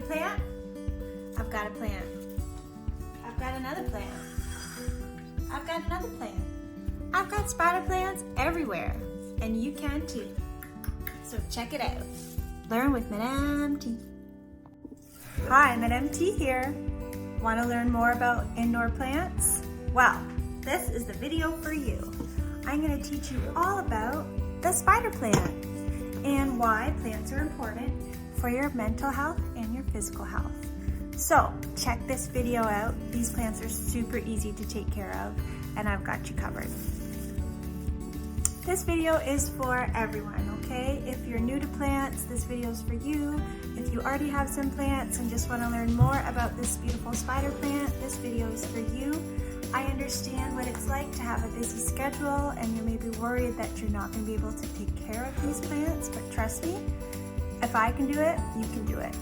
plant? I've got a plant. I've got another plant. I've got another plant. I've got spider plants everywhere, and you can too. So check it out. Learn with Madame T. Hi, Madame T here. Want to learn more about indoor plants? Well, this is the video for you. I'm going to teach you all about the spider plant and why plants are important for your mental health and your physical health. So check this video out. These plants are super easy to take care of, and I've got you covered. This video is for everyone, okay? If you're new to plants, this video is for you. If you already have some plants and just want to learn more about this beautiful spider plant, this video is for you. I understand what it's like to have a busy schedule, and you may be worried that you're not going to be able to take care of these plants, but trust me, if I can do it, you can do it.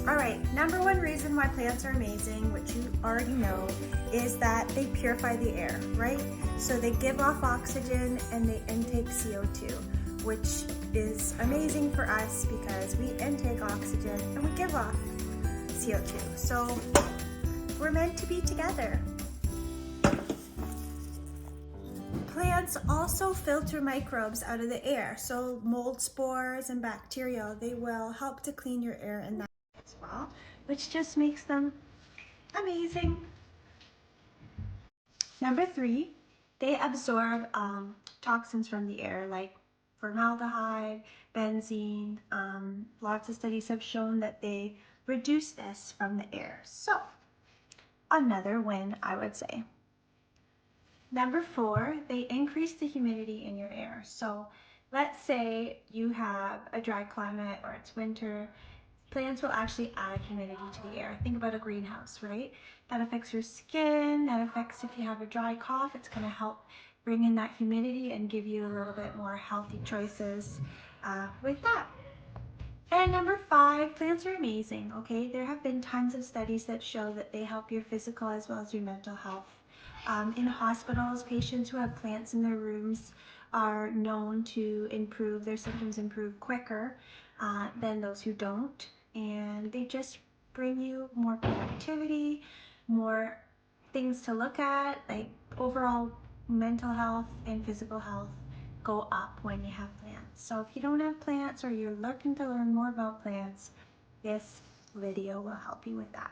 All right, number one reason why plants are amazing, which you already know, is that they purify the air, right? So they give off oxygen and they intake CO2, which is amazing for us because we intake oxygen and we give off CO2. So we're meant to be together. Plants also filter microbes out of the air. So mold spores and bacteria, they will help to clean your air and that as well, which just makes them amazing. Number three, they absorb toxins from the air like formaldehyde, benzene. Lots of studies have shown that they reduce this from the air. So another win, I would say. Number four, they increase the humidity in your air. So let's say you have a dry climate or it's winter. Plants will actually add humidity to the air. Think about a greenhouse, right? That affects your skin, that affects if you have a dry cough. It's going to help bring in that humidity and give you a little bit more healthy choices with that. And number five, plants are amazing, okay? There have been tons of studies that show that they help your physical as well as your mental health. In hospitals, patients who have plants in their rooms are known to improve, their symptoms improve quicker than those who don't. And they just bring you more productivity, more things to look at, like overall mental health and physical health go up when you have plants. So if you don't have plants or you're looking to learn more about plants, this video will help you with that.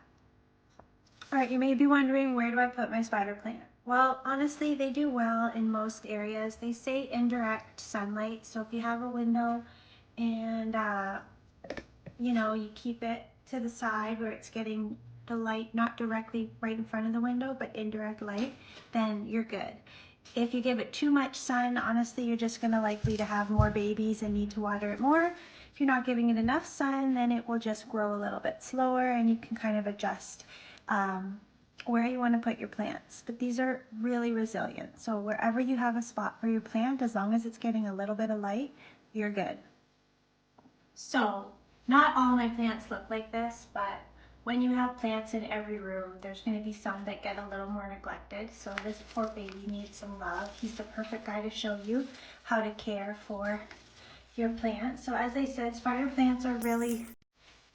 All right, you may be wondering, where do I put my spider plant? Well, honestly, they do well in most areas. They say indirect sunlight. So if you have a window and, you keep it to the side where it's getting the light, not directly right in front of the window, but indirect light, then you're good. If you give it too much sun, honestly, you're just gonna likely to have more babies and need to water it more. If you're not giving it enough sun, then it will just grow a little bit slower, and you can kind of adjust where you want to put your plants. But these are really resilient. So wherever you have a spot for your plant, as long as it's getting a little bit of light, you're good. So not all my plants look like this, but when you have plants in every room, there's going to be some that get a little more neglected. So this poor baby needs some love. He's the perfect guy to show you how to care for your plants. So as I said, spider plants are really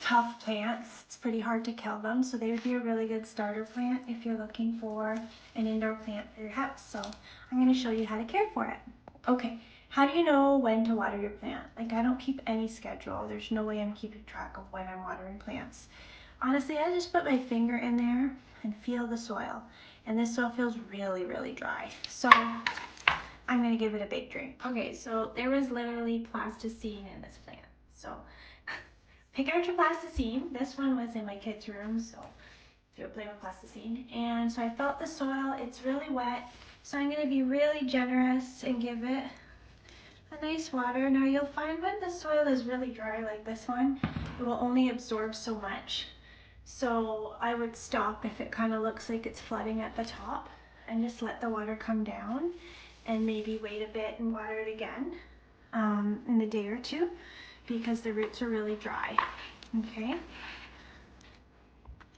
tough plants. It's pretty hard to kill them. So they would be a really good starter plant if you're looking for an indoor plant for your house. So I'm going to show you how to care for it. Okay. How do you know when to water your plant? Like, I don't keep any schedule. There's no way I'm keeping track of when I'm watering plants. Honestly, I just put my finger in there and feel the soil. And this soil feels really, really dry. So I'm going to give it a big drink. Okay, so there was literally plasticine in this plant. So pick out your plasticine. This one was in my kid's room, so do a play with plasticine. And so I felt the soil. It's really wet. So I'm going to be really generous and give it a nice water. Now you'll find when the soil is really dry like this one, it will only absorb so much. So I would stop if it kind of looks like it's flooding at the top and just let the water come down and maybe wait a bit and water it again in a day or two because the roots are really dry.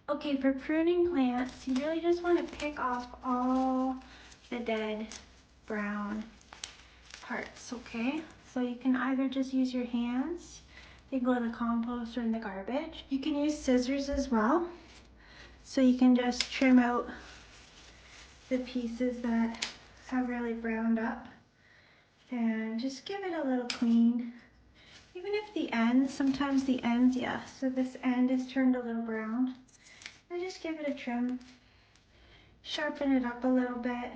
Okay, for pruning plants, you really just want to pick off all the dead brown parts, okay? So you can either just use your hands they go in the compost or in the garbage. You can use scissors as well. So you can just trim out the pieces that have really browned up and just give it a little clean. Even if the ends, sometimes the ends, yeah, so this end is turned a little brown. And just give it a trim. Sharpen it up a little bit,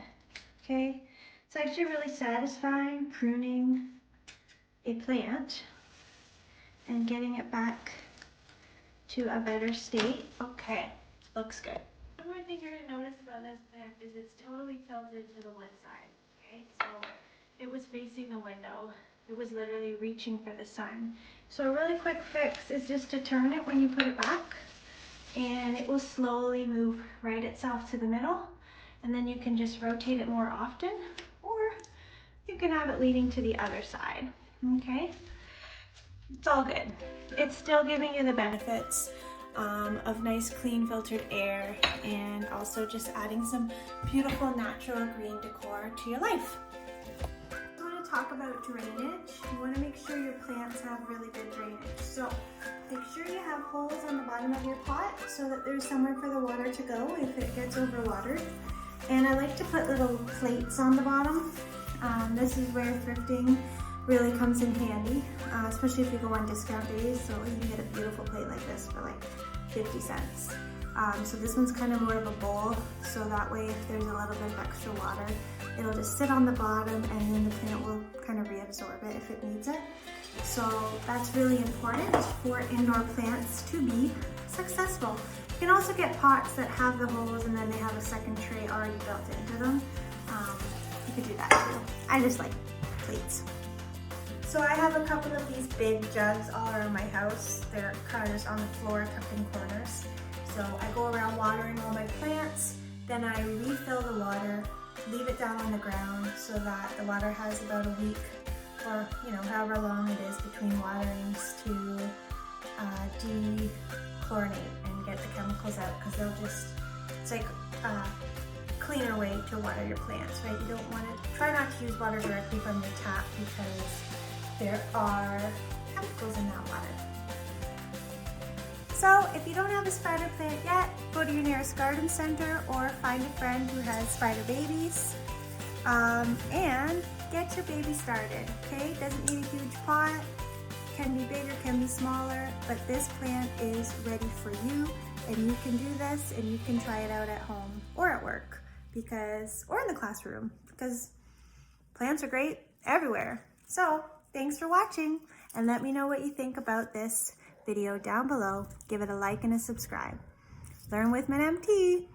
okay? It's actually really satisfying pruning a plant and getting it back to a better state. Okay, looks good. One more thing you're gonna notice about this plant is it's totally tilted to the wood side, okay? So it was facing the window. It was literally reaching for the sun. So a really quick fix is just to turn it when you put it back, and it will slowly move right itself to the middle, and then you can just rotate it more often, or you can have it leading to the other side, okay? It's all good. It's still giving you the benefits of nice, clean, filtered air, and also just adding some beautiful natural green decor to your life. I want to talk about drainage. You want to make sure your plants have really good drainage. So make sure you have holes on the bottom of your pot so that there's somewhere for the water to go if it gets overwatered. And I like to put little plates on the bottom. This is where thrifting really comes in handy, especially if you go on discount days. So you can get a beautiful plate like this for like 50 cents. So this one's kind of more of a bowl, so that way if there's a little bit of extra water, it'll just sit on the bottom and then the plant will kind of reabsorb it if it needs it. So that's really important for indoor plants to be successful. You can also get pots that have the holes and then they have a second tray already built into them. You could do that too. I just like plates. So I have a couple of these big jugs all around my house. They're kind of just on the floor, tucked in corners. So I go around watering all my plants, then I refill the water, leave it down on the ground so that the water has about a week, or however long it is between waterings, to dechlorinate and get the chemicals out, because it's like a cleaner way to water your plants, right? You don't want to, try not to use water directly from your tap because there are chemicals in that water. So if you don't have a spider plant yet, go to your nearest garden center or find a friend who has spider babies and get your baby started, okay? Doesn't need a huge pot, can be bigger, can be smaller, but this plant is ready for you, and you can do this and you can try it out at home or at work or in the classroom, because plants are great everywhere. So thanks for watching, and let me know what you think about this video down below. Give it a like and a subscribe. Learn with Madame T.